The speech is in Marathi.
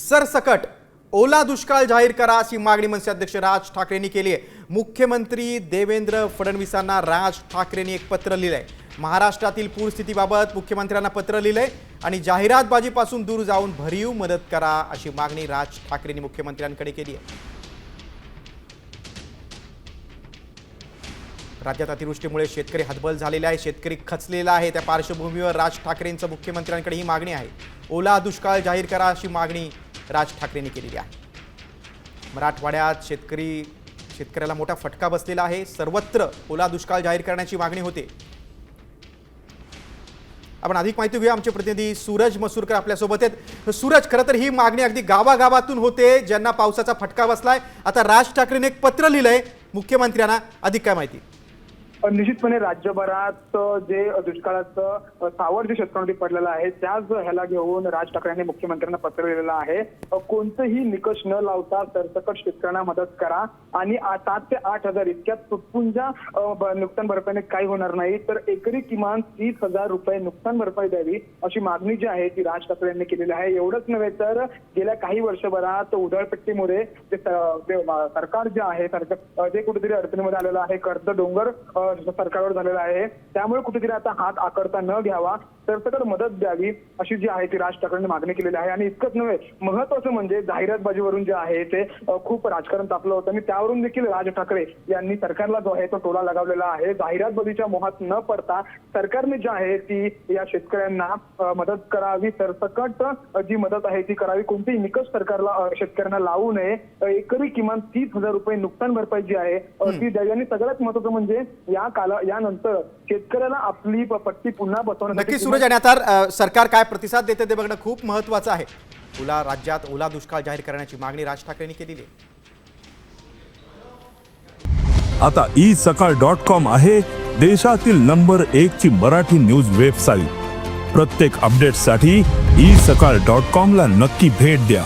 सरसकट ओला दुष्काळ जाहीर करा अशी मागणी मनसे अध्यक्ष राज ठाकरेंनी केली आहे। मुख्यमंत्री देवेंद्र फडणवीसांना राज ठाकरेंनी एक पत्र लिहिलंय। महाराष्ट्रातील पूरस्थितीबाबत मुख्यमंत्र्यांना पत्र लिहिलंय आणि जाहिरातबाजीपासून दूर जाऊन भरीव मदत करा अशी मागणी राज ठाकरेंनी मुख्यमंत्र्यांकडे केली आहे। राज्यात अतिवृष्टीमुळे शेतकरी हतबल झालेले आहे, शेतकरी खचलेला आहे। त्या पार्श्वभूमीवर राज ठाकरेंचं मुख्यमंत्र्यांकडे ही मागणी आहे। ओला दुष्काळ जाहीर करा अशी मागणी राज ठाकरेंनी केलेली आहे। मराठवाड्यात शेतकऱ्याला मोठा फटका बसलेला आहे। सर्वत्र ओला दुष्काळ जाहीर करण्याची मागणी होते। आपण अधिक माहिती घेऊया, आमचे प्रतिनिधी सूरज मसूरकर आपल्या सोबत आहेत। सूरज, खरं तर ही मागणी अगदी गावागावातून होते ज्यांना पावसाचा फटका बसलाय। आता राज ठाकरेंनी एक पत्र लिहिलंय मुख्यमंत्र्यांना, अधिक काय माहिती? निश्चितपणे राज्यभरात जे दुष्काळाचं सावट जे शेतकऱ्यांवरती पडलेलं आहे त्याच ह्याला घेऊन राज ठाकरेंनी मुख्यमंत्र्यांना पत्र लिहिलेलं आहे। कोणतेही निकष न लावता सरसकट शेतकऱ्यांना मदत करा आणि 7 ते 8 हजार इतक्यात तुटपुंजा नुकसान भरपाईने काही होणार नाही, तर एकरी किमान 30,000 रुपये नुकसान भरपाई द्यावी अशी मागणी जी आहे ती राज ठाकरे यांनी केलेली आहे। एवढंच नव्हे तर गेल्या काही वर्षभरात उधळपट्टीमुळे सरकार जे आहे जे कुठेतरी अडचणीमध्ये आलेलं आहे, कर्ज डोंगर सरकारवर झालेला आहे, त्यामुळे कुठेतरी आता हात आकडता न घ्यावा, सरसकट मदत द्यावी अशी जी आहे ती राज ठाकरेंनी मागणी केलेली आहे। आणि इतकंच नव्हे, महत्वाचं म्हणजे जाहिरातबाजीवरून जे आहे ते खूप राजकारण तापलं होतं आणि त्यावरून देखील राज ठाकरे यांनी सरकारला जो आहे तो टोला लगावलेला आहे। जाहिरातबाजीच्या मोहात न पडता सरकारने जी आहे ती या शेतकऱ्यांना मदत करावी, सरसकट जी मदत आहे ती करावी, कोणतेही निकष सरकारला शेतकऱ्यांना लावू नये, एकरी किमान 30,000 रुपये नुकसान भरपाई जी आहे ती द्यावी। आणि सगळ्यात महत्वाचं म्हणजे यानंतर शेतकऱ्याला आपली पट्टी पुन्हा बसवण्यासाठी नक्की सूरज, आणि आता सरकार काय प्रतिसाद देते ते बघणं खूप महत्त्वाचं आहे। राज्यात ओला दुष्काळ जाहीर करण्याची मागणी राज ठाकरेंनी केलेली आहे। आता isakal.com आहे देशातील नंबर 1 ची मराठी न्यूज वेबसाईट। प्रत्येक अपडेटसाठी isakal.com ला नक्की भेट द्या।